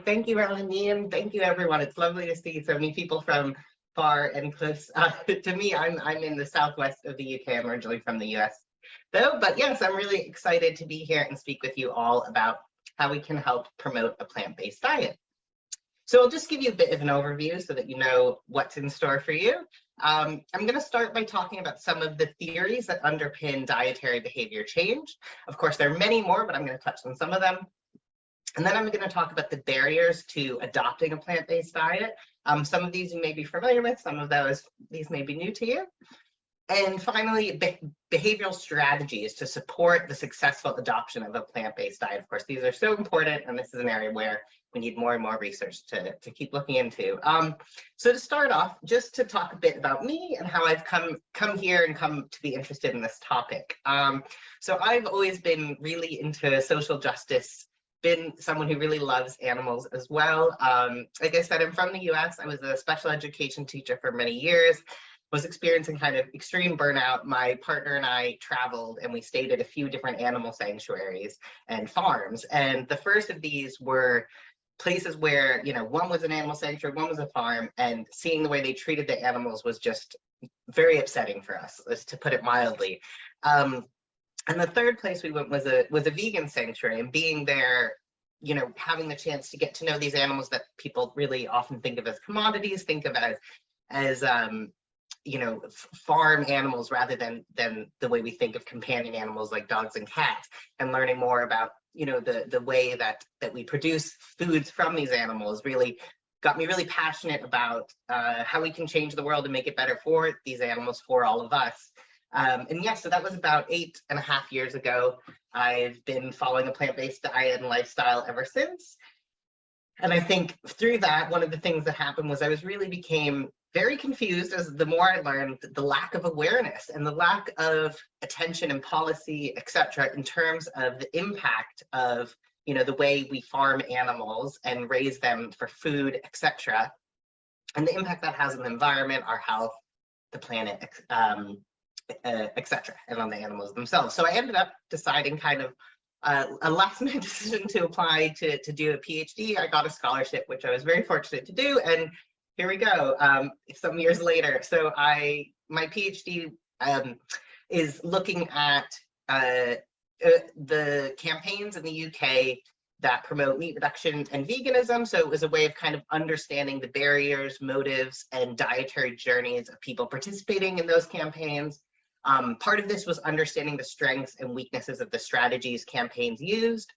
Thank you, Melanie, and thank you, everyone. It's lovely to see so many people from far and close. To me, I'm in the southwest of the UK. I'm originally from the US, though. But yes, I'm really excited to be here and speak with you all about how we can help promote a plant-based diet. So I'll just give you a bit of an overview so that you know what's in store for you. I'm going to start by talking about some of the theories that underpin dietary behavior change. Of course, there are many more, but I'm going to touch on some of them. And then I'm going to talk about the barriers to adopting a plant-based diet. Some of these you may be familiar with, some of these may be new to you. And finally, behavioral strategies to support the successful adoption of a plant-based diet. Of course, these are so important, and this is an area where we need more and more research to keep looking into. So to start off, just to talk a bit about me and how I've come here and come to be interested in this topic. So I've always been really into social justice, been someone who really loves animals as well. Like I said, I'm from the US. I was a special education teacher for many years, was experiencing kind of extreme burnout. My partner and I traveled and we stayed at a few different animal sanctuaries and farms. And the first of these were places where, you know, one was an animal sanctuary, one was a farm, and seeing the way they treated the animals was just very upsetting for us, to put it mildly. And the third place we went was a vegan sanctuary, and being there, you know, having the chance to get to know these animals that people really often think of as commodities, think of as you know, farm animals rather than the way we think of companion animals like dogs and cats, and learning more about, you know, the way that we produce foods from these animals really got me really passionate about how we can change the world and make it better for these animals, for all of us. And yes, so that was about 8.5 years ago. I've been following a plant-based diet and lifestyle ever since. And I think through that, one of the things that happened was I really became very confused as the more I learned, the lack of awareness and the lack of attention and policy, etc., in terms of the impact of, you know, the way we farm animals and raise them for food, etc., and the impact that has on the environment, our health, the planet, etc., and on the animals themselves. So I ended up deciding kind of a last minute decision to apply to do a PhD. I got a scholarship, which I was very fortunate to do, and here we go, some years later. So my PhD is looking at the campaigns in the UK that promote meat reduction and veganism. So it was a way of kind of understanding the barriers, motives, and dietary journeys of people participating in those campaigns. Part of this was understanding the strengths and weaknesses of the strategies campaigns used.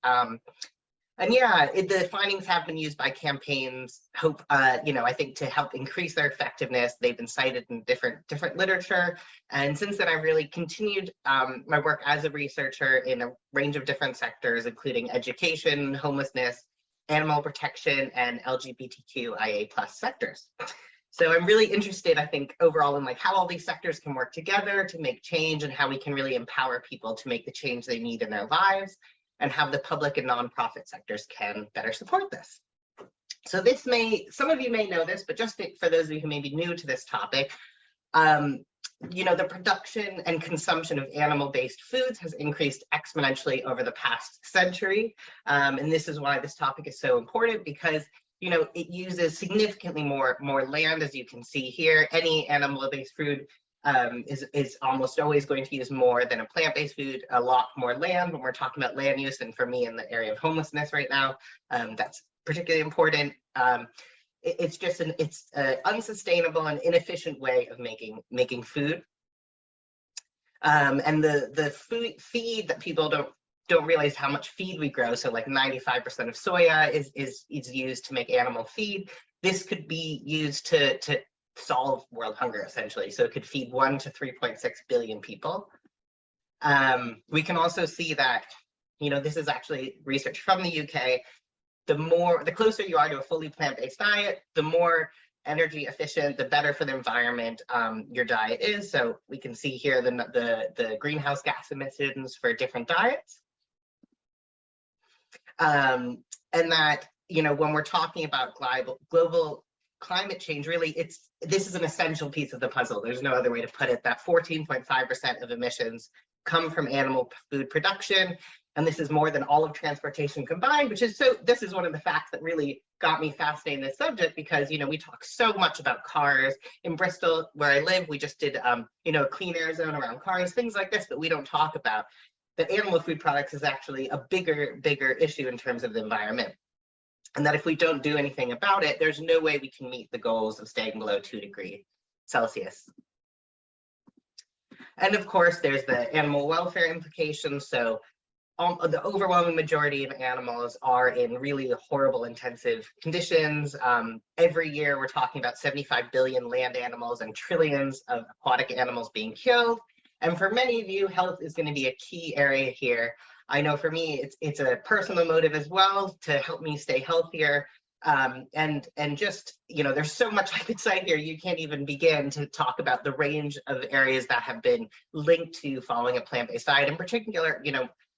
And yeah, the findings have been used by campaigns, you know, I think to help increase their effectiveness. They've been cited in different literature. And since then, I really continued my work as a researcher in a range of different sectors, including education, homelessness, animal protection, and LGBTQIA+ sectors. So I'm really interested, I think, overall in like how all these sectors can work together to make change, and how we can really empower people to make the change they need in their lives, and how the public and nonprofit sectors can better support this. So this some of you may know this, but just for those of you who may be new to this topic, you know, the production and consumption of animal-based foods has increased exponentially over the past century. And this is why this topic is so important, because, you know, it uses significantly more land, as you can see here. Any animal-based food is almost always going to use more than a plant-based food, a lot more land when we're talking about land use. And for me, in the area of homelessness right now, that's particularly important. It's just an unsustainable and inefficient way of making food. And the feed that people don't realize how much feed we grow. So like 95% of soya is used to make animal feed. This could be used to solve world hunger, essentially. So it could feed 1 to 3.6 billion people. We can also see that, you know, this is actually research from the UK. The closer you are to a fully plant-based diet, the more energy efficient, the better for the environment your diet is. So we can see here the greenhouse gas emissions for different diets. And that, you know, when we're talking about global climate change, really, this is an essential piece of the puzzle. There's no other way to put it, that 14.5% of emissions come from animal food production. And this is more than all of transportation combined, which is this is one of the facts that really got me fascinated in this subject, because, we talk so much about cars. In Bristol, where I live, we just did, a clean air zone around cars, things like this that we don't talk about. That animal food products is actually a bigger issue in terms of the environment. And that if we don't do anything about it, there's no way we can meet the goals of staying below 2 degrees Celsius. And of course, there's the animal welfare implications. So the overwhelming majority of animals are in really horrible, intensive conditions. Every year, we're talking about 75 billion land animals and trillions of aquatic animals being killed. And for many of you, health is going to be a key area here. I know for me, it's a personal motive as well to help me stay healthier. And just, there's so much I could say here. You can't even begin to talk about the range of areas that have been linked to following a plant-based diet, in particular,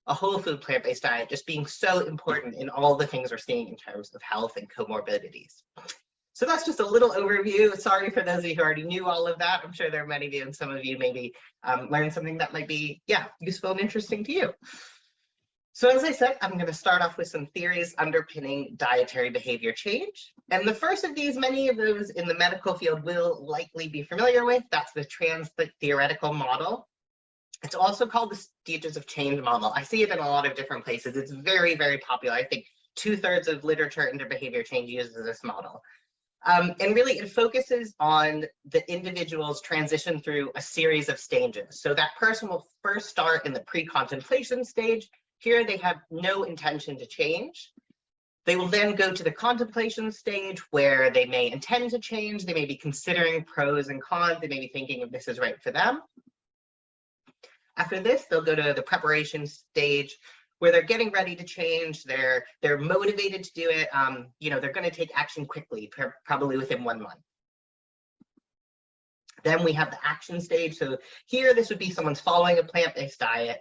a whole food plant-based diet just being so important in all the things we're seeing in terms of health and comorbidities. So that's just a little overview. Sorry for those of you who already knew all of that. I'm sure there are many of you, and some of you maybe learned something that might be, useful and interesting to you. So as I said, I'm going to start off with some theories underpinning dietary behavior change. And the first of these, many of those in the medical field will likely be familiar with. That's the trans-theoretical model. It's also called the stages of change model. I see it in a lot of different places. It's very, very popular. I think 2/3 of literature into behavior change uses this model. And really, it focuses on the individual's transition through a series of stages. So that person will first start in the pre-contemplation stage. Here, they have no intention to change. They will then go to the contemplation stage, where they may intend to change. They may be considering pros and cons. They may be thinking if this is right for them. After this, they'll go to the preparation stage, where they're getting ready to change. They're motivated to do it. They're going to take action quickly, probably within 1 month. Then we have the action stage. So here, this would be someone's following a plant-based diet.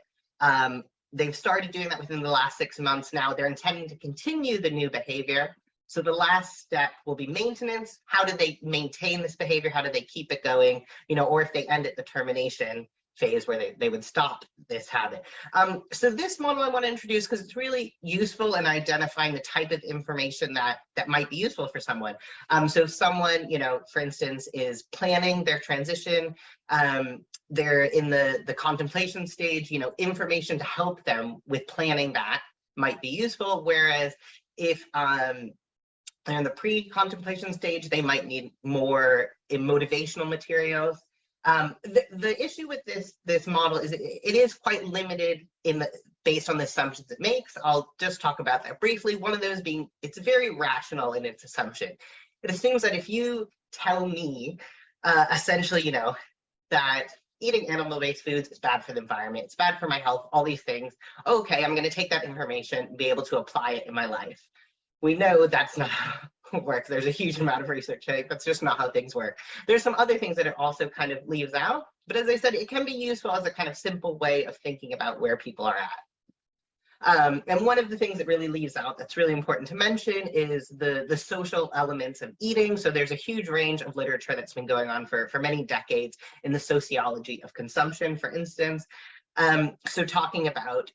They've started doing that within the last 6 months. Now they're intending to continue the new behavior. So the last step will be maintenance. How do they maintain this behavior? How do they keep it going? Or if they end at the termination phase, where they would stop this habit. So this model I want to introduce because it's really useful in identifying the type of information that might be useful for someone. So if someone, for instance, is planning their transition, they're in the contemplation stage, information to help them with planning that might be useful. Whereas if they're in the pre-contemplation stage, they might need more motivational materials. The issue with this model is it is quite limited based on the assumptions it makes. I'll just talk about that briefly. One of those being, it's very rational in its assumption. It assumes that if you tell me, essentially, that eating animal-based foods is bad for the environment, it's bad for my health, all these things, okay, I'm going to take that information and be able to apply it in my life. We know that's not how it works. There's a huge amount of research. That's just not how things work. There's some other things that it also kind of leaves out. But as I said, it can be useful as a kind of simple way of thinking about where people are at. And one of the things it really leaves out that's really important to mention is the social elements of eating. So there's a huge range of literature that's been going on for many decades in the sociology of consumption, for instance. So talking about,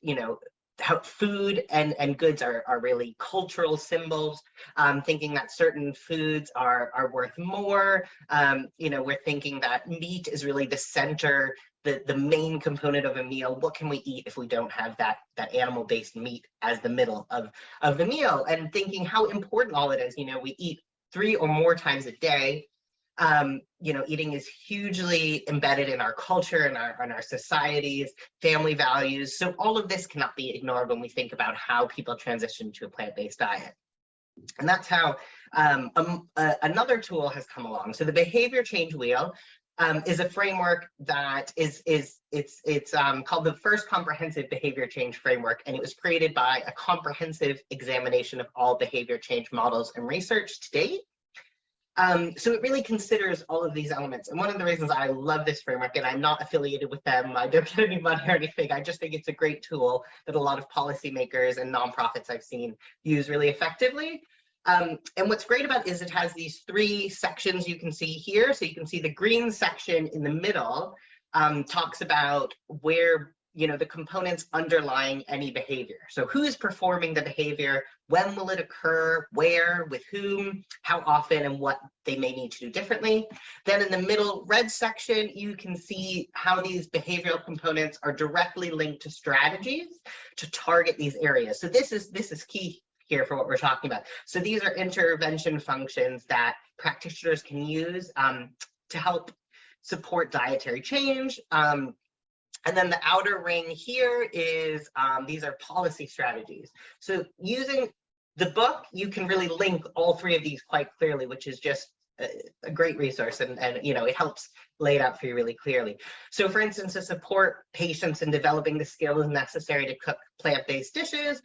how food and goods are really cultural symbols, thinking that certain foods are worth more. We're thinking that meat is really the center, the main component of a meal. What can we eat if we don't have that animal-based meat as the middle of the meal? And thinking how important all it is. We eat 3 or more times a day. Eating is hugely embedded in our culture and our societies, family values. So all of this cannot be ignored when we think about how people transition to a plant-based diet. And that's how another tool has come along. So the behavior change wheel is a framework that it's called the first comprehensive behavior change framework, and it was created by a comprehensive examination of all behavior change models and research to date. So it really considers all of these elements. And one of the reasons I love this framework, and I'm not affiliated with them, I don't get any money or anything, I just think it's a great tool that a lot of policymakers and nonprofits I've seen use really effectively. And what's great about it is it has these 3 sections you can see here. So you can see the green section in the middle talks about where the components underlying any behavior. So who's performing the behavior, when will it occur, where, with whom, how often, and what they may need to do differently. Then in the middle red section, you can see how these behavioral components are directly linked to strategies to target these areas. So this is key here for what we're talking about. So these are intervention functions that practitioners can use to help support dietary change. And then the outer ring here is, these are policy strategies. So using the book, you can really link all three of these quite clearly, which is just a great resource, and it helps lay it out for you really clearly. So for instance, to support patients in developing the skills necessary to cook plant-based dishes,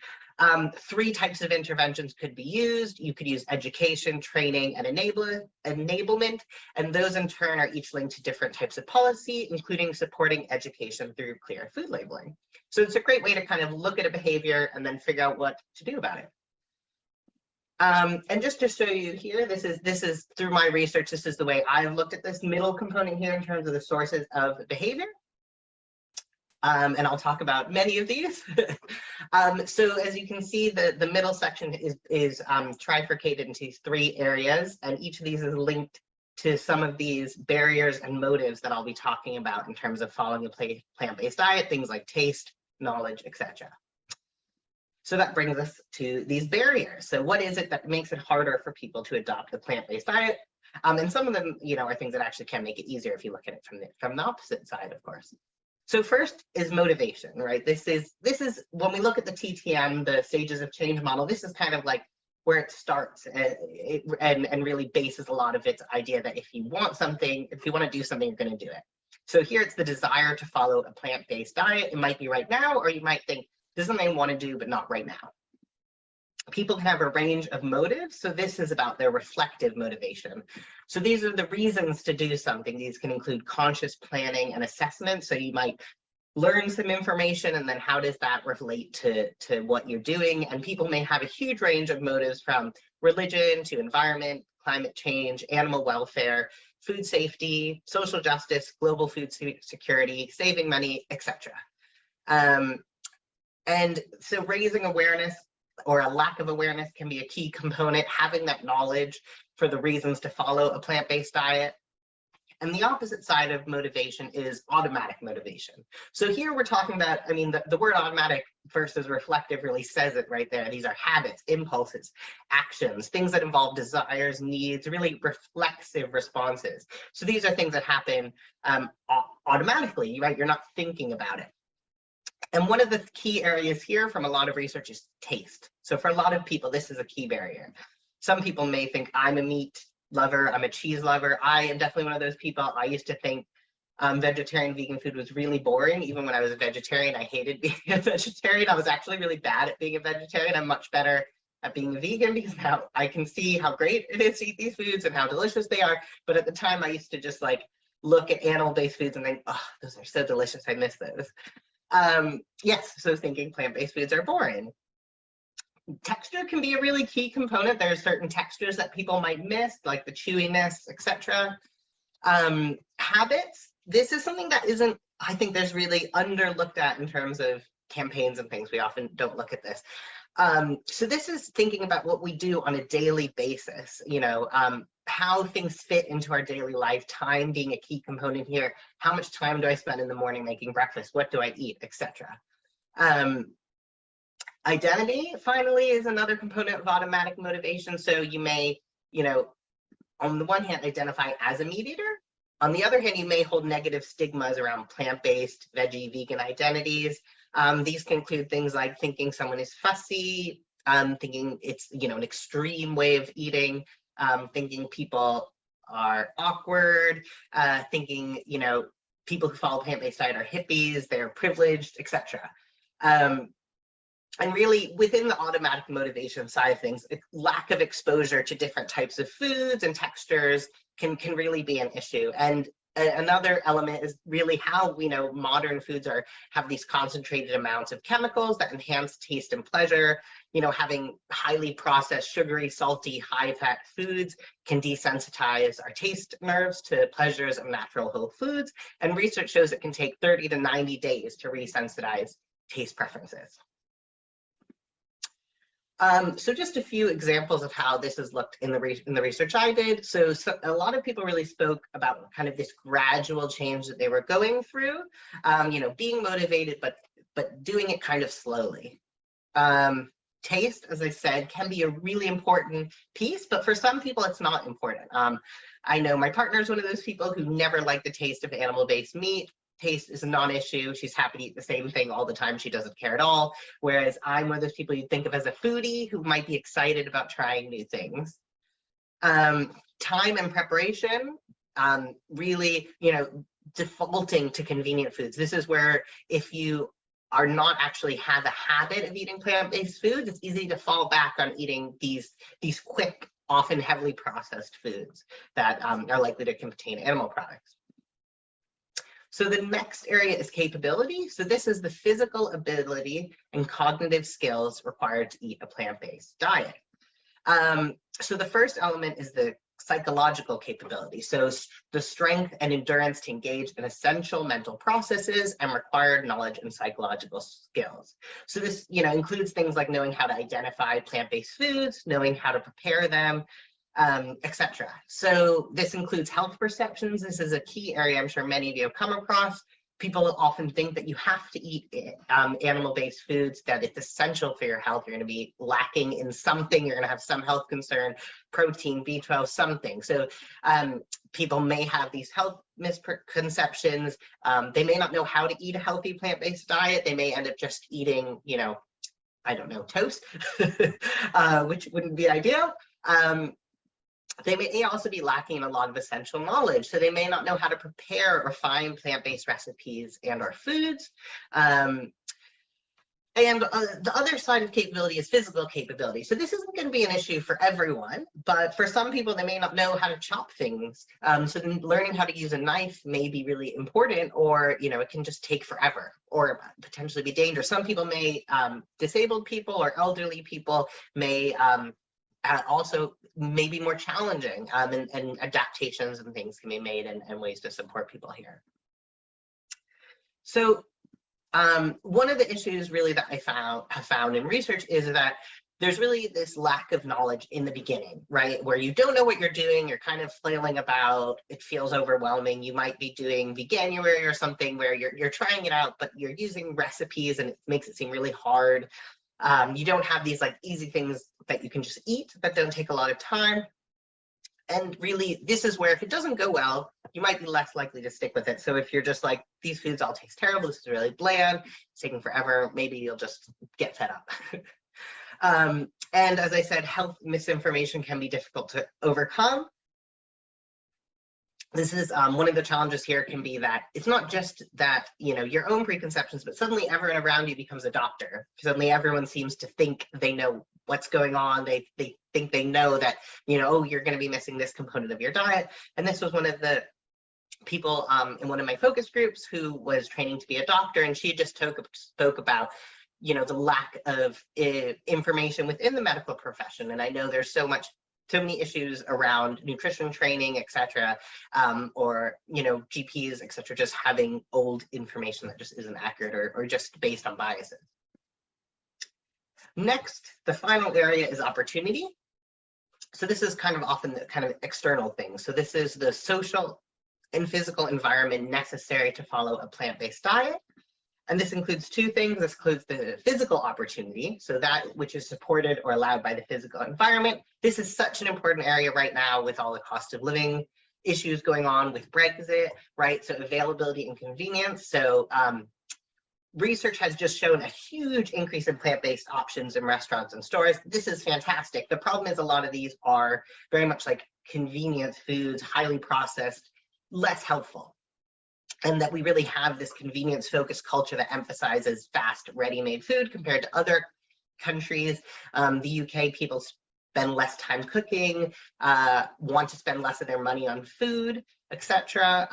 3 types of interventions could be used. You could use education, training, and enablement, and those in turn are each linked to different types of policy, including supporting education through clear food labeling. So it's a great way to kind of look at a behavior and then figure out what to do about it. And just to show you here, this is through my research, this is the way I've looked at this middle component here in terms of the sources of behavior. And I'll talk about many of these. So as you can see, the middle section is trifurcated into 3 areas, and each of these is linked to some of these barriers and motives that I'll be talking about in terms of following a plant-based diet, things like taste, knowledge, etc. So that brings us to these barriers. So what is it that makes it harder for people to adopt a plant-based diet? And some of them, are things that actually can make it easier if you look at it from the opposite side, of course. So first is motivation, right? This is when we look at the TTM, the stages of change model, this is kind of like where it starts and really bases a lot of its idea that if you want something, if you want to do something, you're going to do it. So here it's the desire to follow a plant-based diet. It might be right now, or you might think, this is something I want to do, but not right now. People can have a range of motives. So this is about their reflective motivation. So these are the reasons to do something. These can include conscious planning and assessment. So you might learn some information, and then how does that relate to what you're doing? And people may have a huge range of motives, from religion to environment, climate change, animal welfare, food safety, social justice, global food security, saving money, etc. And so raising awareness or a lack of awareness can be a key component, having that knowledge for the reasons to follow a plant-based diet. And the opposite side of motivation is automatic motivation. So here we're talking about, the word automatic versus reflective really says it right there. These are habits, impulses, actions, things that involve desires, needs, really reflexive responses. So these are things that happen automatically, right? You're not thinking about it. And one of the key areas here from a lot of research is taste. So for a lot of people, this is a key barrier. Some people may think, I'm a meat lover, I'm a cheese lover. I am definitely one of those people. I used to think vegetarian, vegan food was really boring. Even when I was a vegetarian, I hated being a vegetarian. I was actually really bad at being a vegetarian. I'm much better at being a vegan because now I can see how great it is to eat these foods and how delicious they are. But at the time, I used to just look at animal-based foods and think, oh, those are so delicious, I miss those. Yes, so thinking plant-based foods are boring. Texture can be a really key component. There are certain textures that people might miss, like the chewiness, etc. Habits, this is something that isn't, I think there's really underlooked at in terms of campaigns and things. We often don't look at this. So this is thinking about what we do on a daily basis, how things fit into our daily life, time being a key component here. How much time do I spend in the morning making breakfast? What do I eat, etc. Identity, finally, is another component of automatic motivation. So you may, on the one hand, identify as a meat eater. On the other hand, you may hold negative stigmas around plant-based, veggie, vegan identities. These can include things like thinking someone is fussy, thinking it's, an extreme way of eating, thinking people are awkward, thinking, people who follow plant-based diet are hippies, they're privileged, etc. And really, within the automatic motivation side of things, lack of exposure to different types of foods and textures can really be an issue. And Another element is really how we know modern foods have these concentrated amounts of chemicals that enhance taste and pleasure. Having highly processed, sugary, salty, high-fat foods can desensitize our taste nerves to pleasures of natural whole foods, and research shows it can take 30 to 90 days to resensitize taste preferences. So just a few examples of how this has looked in the research I did. So a lot of people really spoke about kind of this gradual change that they were going through, being motivated, but doing it kind of slowly. Taste, as I said, can be a really important piece, but for some people it's not important. I know my partner is one of those people who never liked the taste of animal-based meat. Taste is a non-issue. She's happy to eat the same thing all the time. She doesn't care at all. Whereas I'm one of those people you'd think of as a foodie who might be excited about trying new things. Time and preparation, really, defaulting to convenient foods. This is where if you are not actually have a habit of eating plant-based foods, it's easy to fall back on eating these quick, often heavily processed foods that are likely to contain animal products. So the next area is capability. So this is the physical ability and cognitive skills required to eat a plant-based diet. So the first element is the psychological capability. So the strength and endurance to engage in essential mental processes and required knowledge and psychological skills. So this, includes things like knowing how to identify plant-based foods, knowing how to prepare them, etc. So this includes health perceptions. This is a key area I'm sure many of you have come across. People often think that you have to eat animal-based foods, that it's essential for your health. You're going to be lacking in something. You're going to have some health concern, protein, B12, something. So people may have these health misconceptions. They may not know how to eat a healthy plant-based diet. They may end up just eating, I don't know, toast, which wouldn't be ideal. They may also be lacking in a lot of essential knowledge. So they may not know how to prepare or find plant-based recipes and or foods. The other side of capability is physical capability. So this isn't going to be an issue for everyone, but for some people, they may not know how to chop things. So then learning how to use a knife may be really important, or, it can just take forever or potentially be dangerous. Some people may, disabled people or elderly people may, also may be more challenging, and adaptations and things can be made and ways to support people here. So one of the issues really that I have found in research is that there's really this lack of knowledge in the beginning, right? Where you don't know what you're doing, you're kind of flailing about, it feels overwhelming. You might be doing Veganuary or something where you're trying it out, but you're using recipes and it makes it seem really hard. You don't have these easy things that you can just eat that don't take a lot of time. And really, this is where if it doesn't go well, you might be less likely to stick with it. So if you're just like, these foods all taste terrible, this is really bland, it's taking forever, maybe you'll just get fed up. And as I said, health misinformation can be difficult to overcome. This is one of the challenges here can be that it's not just that, your own preconceptions, but suddenly everyone around you becomes a doctor. Suddenly everyone seems to think they know what's going on. They think they know that, oh, you're going to be missing this component of your diet. And this was one of the people in one of my focus groups who was training to be a doctor, and she just spoke about the lack of information within the medical profession. And I know there's so many issues around nutrition training, etc., or GPs, etc., just having old information that just isn't accurate or just based on biases. Next, the final area is opportunity. So this is kind of often the kind of external thing. So this is the social and physical environment necessary to follow a plant-based diet. And this includes two things. This includes the physical opportunity, so that which is supported or allowed by the physical environment. This is such an important area right now with all the cost of living issues going on with Brexit, right? So availability and convenience. So research has just shown a huge increase in plant-based options in restaurants and stores. This is fantastic. The problem is a lot of these are very much like convenience foods, highly processed, less helpful. And that we really have this convenience-focused culture that emphasizes fast, ready-made food compared to other countries. The UK, people spend less time cooking, want to spend less of their money on food, etc.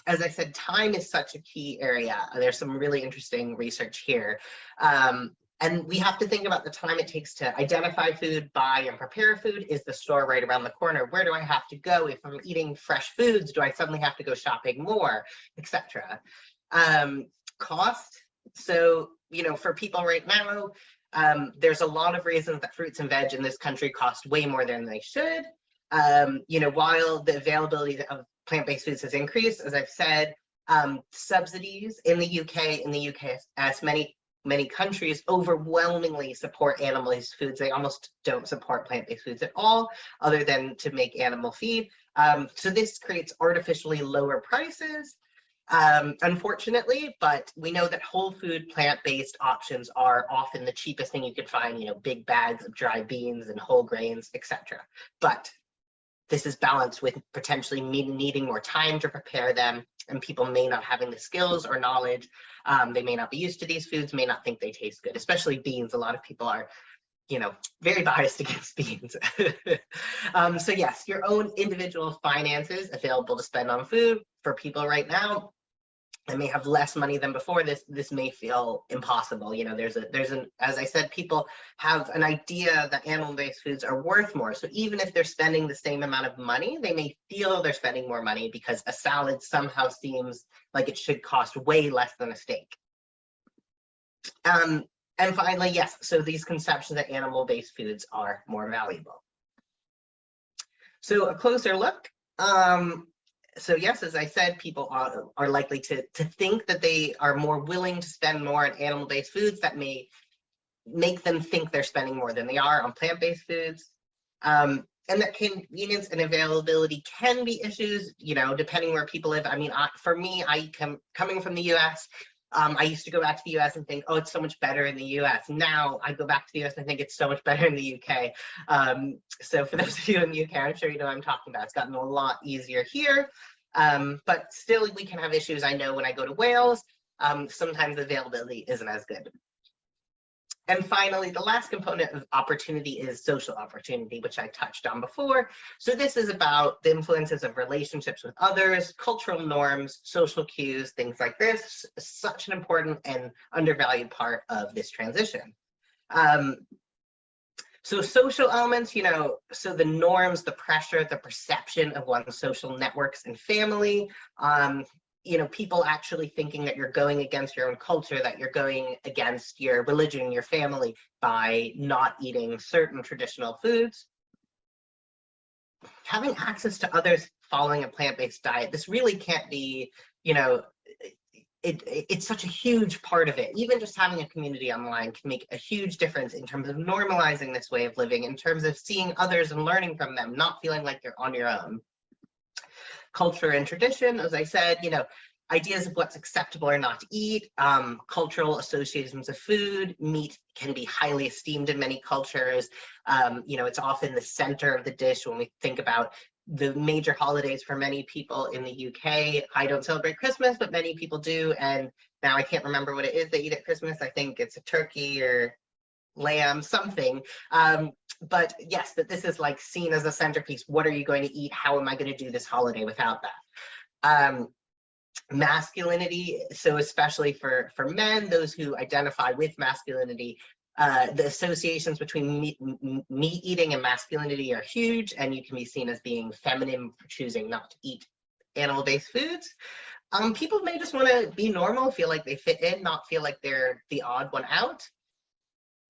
As I said, time is such a key area. There's some really interesting research here. And we have to think about the time it takes to identify food, buy and prepare food. Is the store right around the corner? Where do I have to go? If I'm eating fresh foods, do I suddenly have to go shopping more, etc.? Cost. So, for people right now, there's a lot of reasons that fruits and veg in this country cost way more than they should. While the availability of plant-based foods has increased, as I've said, subsidies in the UK, as many countries overwhelmingly support animal-based foods. They almost don't support plant-based foods at all, other than to make animal feed. So this creates artificially lower prices, unfortunately, but we know that whole food plant-based options are often the cheapest thing you could find, big bags of dry beans and whole grains, etc. But this is balanced with potentially needing more time to prepare them, and people may not having the skills or knowledge. They may not be used to these foods, may not think they taste good, especially beans. A lot of people are, very biased against beans. So yes, your own individual finances available to spend on food for people right now. I may have less money than before. This may feel impossible. As I said, people have an idea that animal-based foods are worth more. So even if they're spending the same amount of money, they may feel they're spending more money because a salad somehow seems like it should cost way less than a steak. And finally, yes, so these conceptions that animal-based foods are more valuable. So a closer look. So yes, as I said, people are likely to think that they are more willing to spend more on animal-based foods. That may make them think they're spending more than they are on plant-based foods. And that convenience and availability can be issues, depending where people live. I mean, for me, coming from the US, I used to go back to the US and think, oh, it's so much better in the US. Now I go back to the US and I think it's so much better in the UK. So for those of you in the UK, I'm sure you know what I'm talking about. It's gotten a lot easier here, but still we can have issues. I know when I go to Wales, sometimes the availability isn't as good. And finally, the last component of opportunity is social opportunity, which I touched on before. So this is about the influences of relationships with others, cultural norms, social cues, things like this. Such an important and undervalued part of this transition. So social elements, so the norms, the pressure, the perception of one's social networks and family, people actually thinking that you're going against your own culture, that you're going against your religion, your family, by not eating certain traditional foods. Having access to others following a plant-based diet, this really can't be, it's such a huge part of it. Even just having a community online can make a huge difference in terms of normalizing this way of living, in terms of seeing others and learning from them, not feeling like you're on your own. Culture and tradition, as I said, ideas of what's acceptable or not to eat, cultural associations of food. Meat can be highly esteemed in many cultures. It's often the center of the dish when we think about the major holidays for many people in the UK. I don't celebrate Christmas, but many people do. And now I can't remember what it is they eat at Christmas. I think it's a turkey or lamb, something. But yes, that this is like seen as a centerpiece. What are you going to eat? How am I going to do this holiday without that? Masculinity, so especially for men, those who identify with masculinity, the associations between meat eating and masculinity are huge, and you can be seen as being feminine for choosing not to eat animal-based foods. People may just want to be normal, feel like they fit in, not feel like they're the odd one out.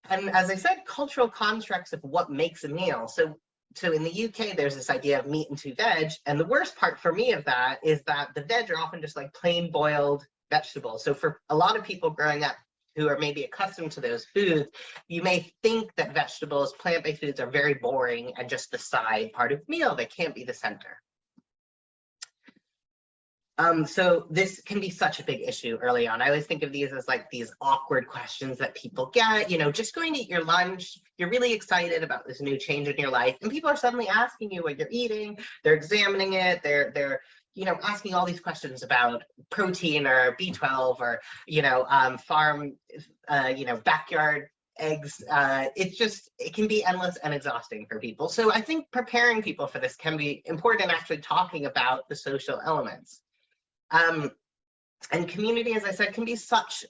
And as I said, cultural constructs of what makes a meal. So in the UK, there's this idea of meat and two veg. And the worst part for me of that is that the veg are often just like plain boiled vegetables. So for a lot of people growing up who are maybe accustomed to those foods, you may think that vegetables, plant-based foods are very boring and just the side part of the meal. They can't be the center. So this can be such a big issue early on. I always think of these as like these awkward questions that people get, just going to eat your lunch, you're really excited about this new change in your life, and people are suddenly asking you what you're eating, they're examining it, they're asking all these questions about protein or B12 or, farm, backyard eggs. It can be endless and exhausting for people. So I think preparing people for this can be important, actually talking about the social elements. And community, as I said, can be such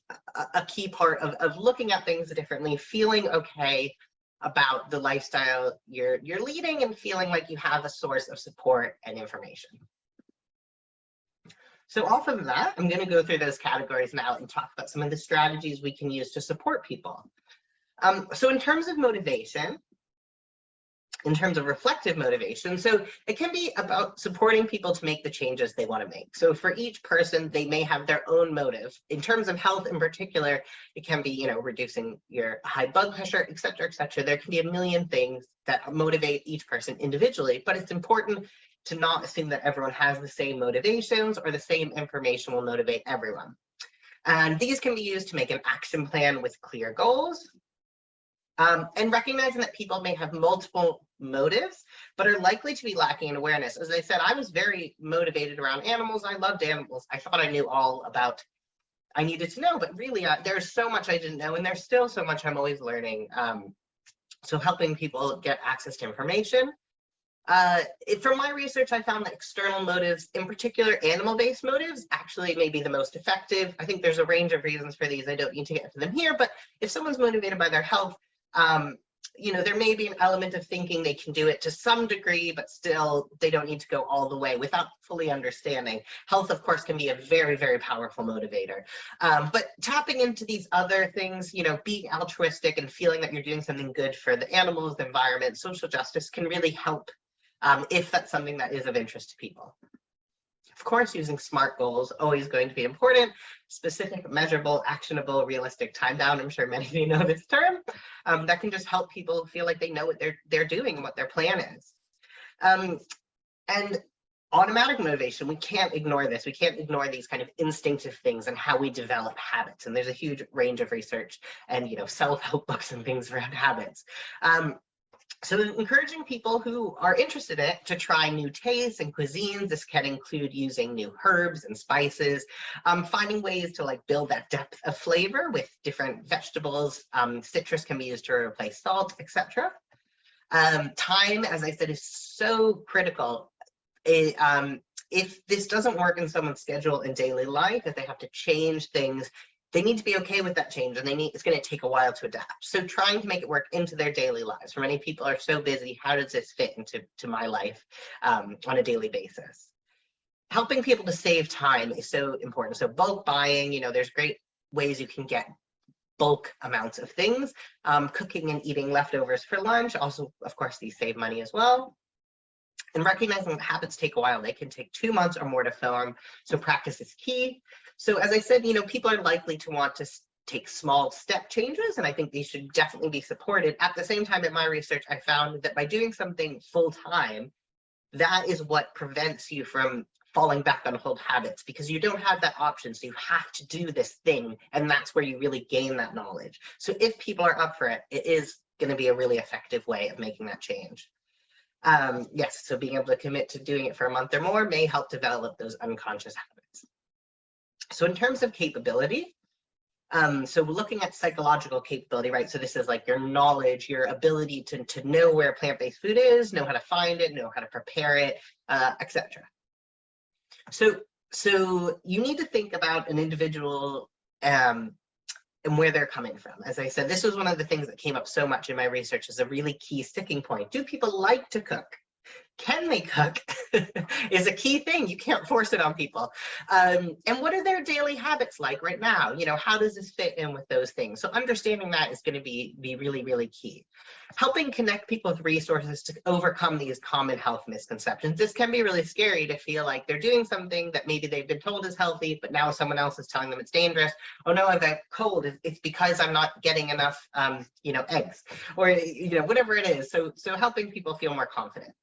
a key part of looking at things differently, feeling okay about the lifestyle you're leading, and feeling like you have a source of support and information. So off of that, I'm going to go through those categories now and talk about some of the strategies we can use to support people. So in terms of motivation, in terms of reflective motivation, so it can be about supporting people to make the changes they want to make. So for each person, they may have their own motive. In terms of health in particular, it can be, reducing your high blood pressure, et cetera, et cetera. There can be a million things that motivate each person individually, but it's important to not assume that everyone has the same motivations or the same information will motivate everyone. And these can be used to make an action plan with clear goals. And recognizing that people may have multiple motives, but are likely to be lacking in awareness. As I said, I was very motivated around animals. I loved animals. I thought I knew all about I needed to know, but really there's so much I didn't know, and there's still so much I'm always learning. So helping people get access to information. From my research, I found that external motives, in particular animal-based motives, actually may be the most effective. I think there's a range of reasons for these. I don't need to get to them here, but if someone's motivated by their health, there may be an element of thinking they can do it to some degree, but still they don't need to go all the way without fully understanding. Health, of course, can be a very, very powerful motivator. But tapping into these other things, being altruistic and feeling that you're doing something good for the animals, the environment, social justice can really help if that's something that is of interest to people. Of course, using SMART goals, always going to be important. Specific, measurable, actionable, realistic, time-bound. I'm sure many of you know this term. That can just help people feel like they know what they're doing and what their plan is. And automatic motivation, we can't ignore this. We can't ignore these kind of instinctive things and how we develop habits. And there's a huge range of research and self-help books and things around habits. So encouraging people who are interested in it to try new tastes and cuisines. This can include using new herbs and spices, finding ways to build that depth of flavor with different vegetables. Citrus can be used to replace salt, etc. Time, as I said, is so critical. If this doesn't work in someone's schedule in daily life, if they have to change things, they need to be okay with that change, and it's going to take a while to adapt. So trying to make it work into their daily lives. For many people are so busy, how does this fit into my life on a daily basis? Helping people to save time is so important. So bulk buying, there's great ways you can get bulk amounts of things. Cooking and eating leftovers for lunch. Also, of course, these save money as well. And recognizing that habits take a while. They can take 2 months or more to form. So practice is key. So as I said, people are likely to want to take small step changes, and I think these should definitely be supported. At the same time, in my research, I found that by doing something full time, that is what prevents you from falling back on old habits, because you don't have that option. So you have to do this thing, and that's where you really gain that knowledge. So if people are up for it, it is going to be a really effective way of making that change. Yes, so being able to commit to doing it for a month or more may help develop those unconscious habits. So in terms of capability, so we're looking at psychological capability, right? So this is like your knowledge, your ability to know where plant-based food is, know how to find it, know how to prepare it, etc. So you need to think about an individual and where they're coming from. As I said, this was one of the things that came up so much in my research as a really key sticking point. Do people like to cook? Can they cook is a key thing. You can't force it on people. And what are their daily habits like right now? How does this fit in with those things? So understanding that is going to be really, really key. Helping connect people with resources to overcome these common health misconceptions. This can be really scary to feel like they're doing something that maybe they've been told is healthy, but now someone else is telling them it's dangerous. Oh no, I've got a cold. It's because I'm not getting enough, eggs, or whatever it is. So helping people feel more confident.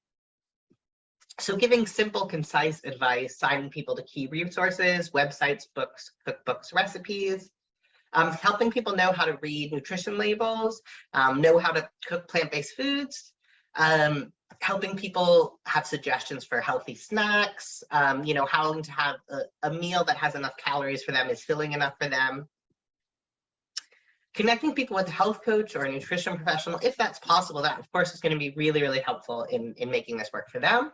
So giving simple, concise advice, signing people to key resources, websites, books, cookbooks, recipes, helping people know how to read nutrition labels, know how to cook plant-based foods, helping people have suggestions for healthy snacks, how to have a meal that has enough calories for them, is filling enough for them. Connecting people with a health coach or a nutrition professional, if that's possible, that of course is going to be really, really helpful in making this work for them.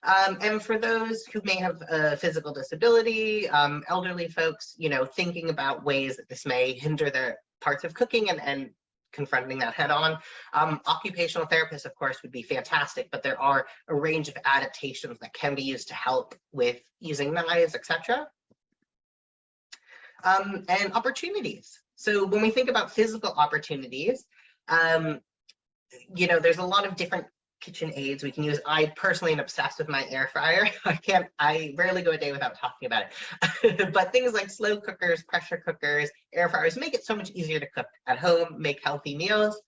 And for those who may have a physical disability, elderly folks, thinking about ways that this may hinder their parts of cooking and confronting that head on. Occupational therapists, of course, would be fantastic, but there are a range of adaptations that can be used to help with using knives, etc. And opportunities. So when we think about physical opportunities, there's a lot of different kitchen aids we can use. I personally am obsessed with my air fryer. I rarely go a day without talking about it. But things like slow cookers, pressure cookers, air fryers make it so much easier to cook at home, make healthy meals.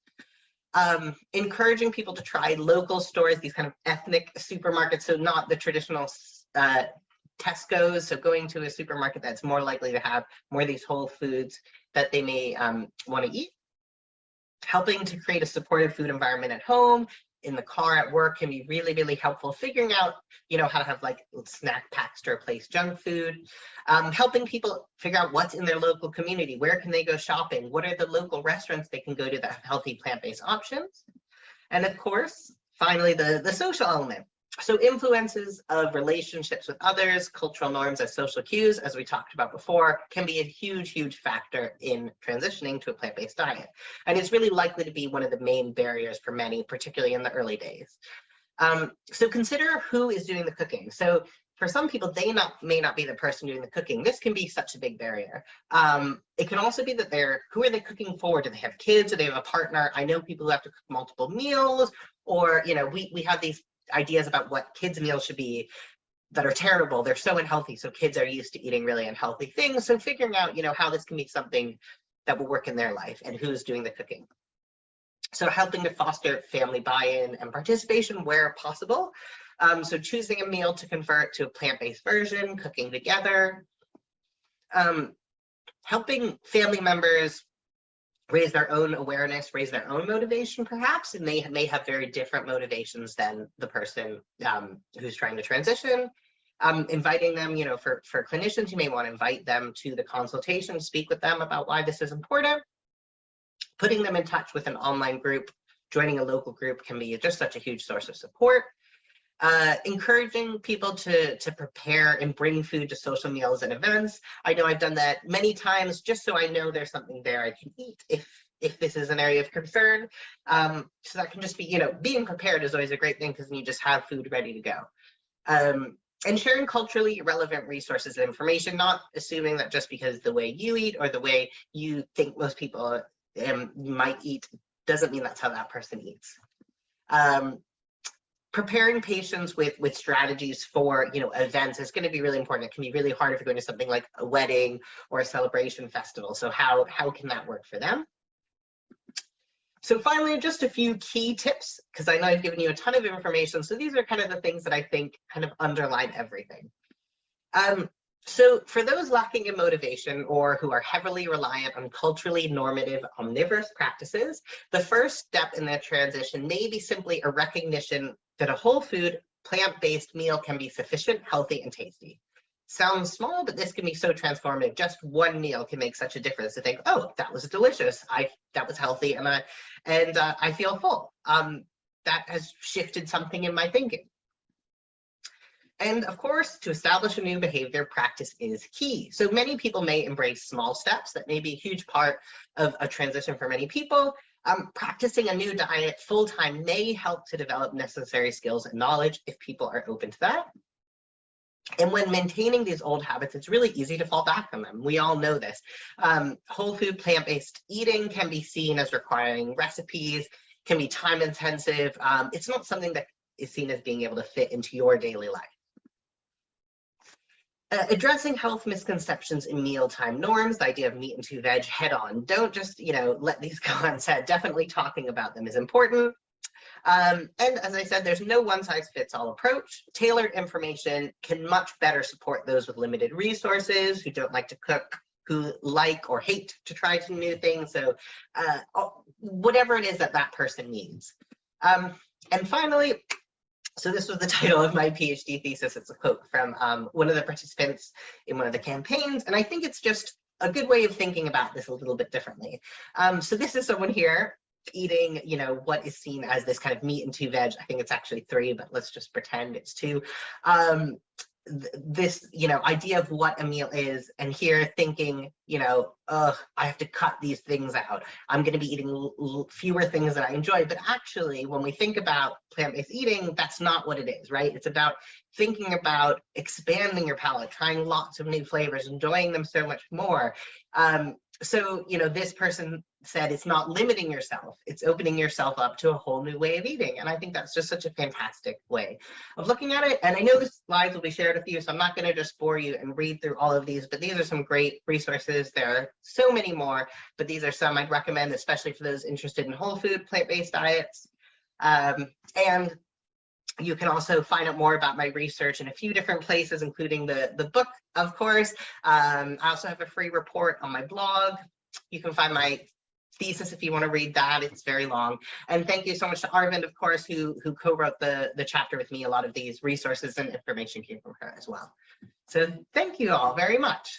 Encouraging people to try local stores, these kind of ethnic supermarkets, so not the traditional Tesco's, so going to a supermarket that's more likely to have more of these whole foods that they may want to eat. Helping to create a supportive food environment at home, in the car, at work can be really, really helpful. Figuring out, how to have like snack packs to replace junk food. Helping people figure out what's in their local community. Where can they go shopping? What are the local restaurants they can go to that have healthy plant-based options? And of course, finally, the social element. So influences of relationships with others, cultural norms as social cues, as we talked about before, can be a huge, huge factor in transitioning to a plant-based diet. And it's really likely to be one of the main barriers for many, particularly in the early days. So consider who is doing the cooking. So for some people, they may not be the person doing the cooking. This can be such a big barrier. It can also be that who are they cooking for? Do they have kids? Do they have a partner? I know people who have to cook multiple meals, or, we have these ideas about what kids' meals should be that are terrible. They're so unhealthy, so kids are used to eating really unhealthy things. So figuring out, how this can be something that will work in their life and who's doing the cooking. So helping to foster family buy-in and participation where possible. So choosing a meal to convert to a plant-based version, cooking together. Helping family members raise their own awareness, raise their own motivation, perhaps, and they may have very different motivations than the person who's trying to transition. Inviting them, for clinicians, you may want to invite them to the consultation, speak with them about why this is important. Putting them in touch with an online group, joining a local group can be just such a huge source of support. Encouraging people to prepare and bring food to social meals and events. I know I've done that many times just so I know there's something there I can eat if this is an area of concern. So that can just be, being prepared is always a great thing because then you just have food ready to go. And sharing culturally relevant resources and information, not assuming that just because the way you eat or the way you think most people might eat doesn't mean that's how that person eats. Preparing patients with strategies for events is going to be really important. It can be really hard if you're going to something like a wedding or a celebration festival. So how can that work for them? So finally, just a few key tips, because I know I've given you a ton of information. So these are kind of the things that I think kind of underline everything. So for those lacking in motivation or who are heavily reliant on culturally normative omnivorous practices, the first step in that transition may be simply a recognition that a whole food, plant-based meal can be sufficient, healthy, and tasty. Sounds small, but this can be so transformative. Just one meal can make such a difference to think, oh, that was delicious. That was healthy, and I feel full. That has shifted something in my thinking. And of course, to establish a new behavior, practice is key. So many people may embrace small steps. That may be a huge part of a transition for many people. Practicing a new diet full-time may help to develop necessary skills and knowledge if people are open to that. And when maintaining these old habits, it's really easy to fall back on them. We all know this. Whole food plant-based eating can be seen as requiring recipes, can be time intensive. It's not something that is seen as being able to fit into your daily life. Addressing health misconceptions in mealtime norms, the idea of meat and two veg head on. Don't just, let these go unsaid. Definitely talking about them is important. And as I said, there's no one size fits all approach. Tailored information can much better support those with limited resources, who don't like to cook, who like or hate to try some new things. So whatever it is that person needs. And finally, so this was the title of my PhD thesis. It's a quote from one of the participants in one of the campaigns. And I think it's just a good way of thinking about this a little bit differently. So this is someone here eating, you know, what is seen as this kind of meat and 2 veg. I think it's actually 3, but let's just pretend it's 2. This, you know, idea of what a meal is, and here thinking, you know, I have to cut these things out. I'm going to be eating fewer things that I enjoy. But actually, when we think about plant-based eating, that's not what it is, right? It's about thinking about expanding your palate, trying lots of new flavors, enjoying them so much more. So, you know, this person said it's not limiting yourself, it's opening yourself up to a whole new way of eating. And I think that's just such a fantastic way of looking at it. And I know the slides will be shared with you, so I'm not going to just bore you and read through all of these, but these are some great resources. There are so many more, but these are some I'd recommend, especially for those interested in whole food, plant-based diets. And you can also find out more about my research in a few different places, including the book, of course. I also have a free report on my blog. You can find my thesis if you want to read that. It's very long. And thank you so much to Arvind, of course, who co-wrote the chapter with me. A lot of these resources and information came from her as well. So thank you all very much.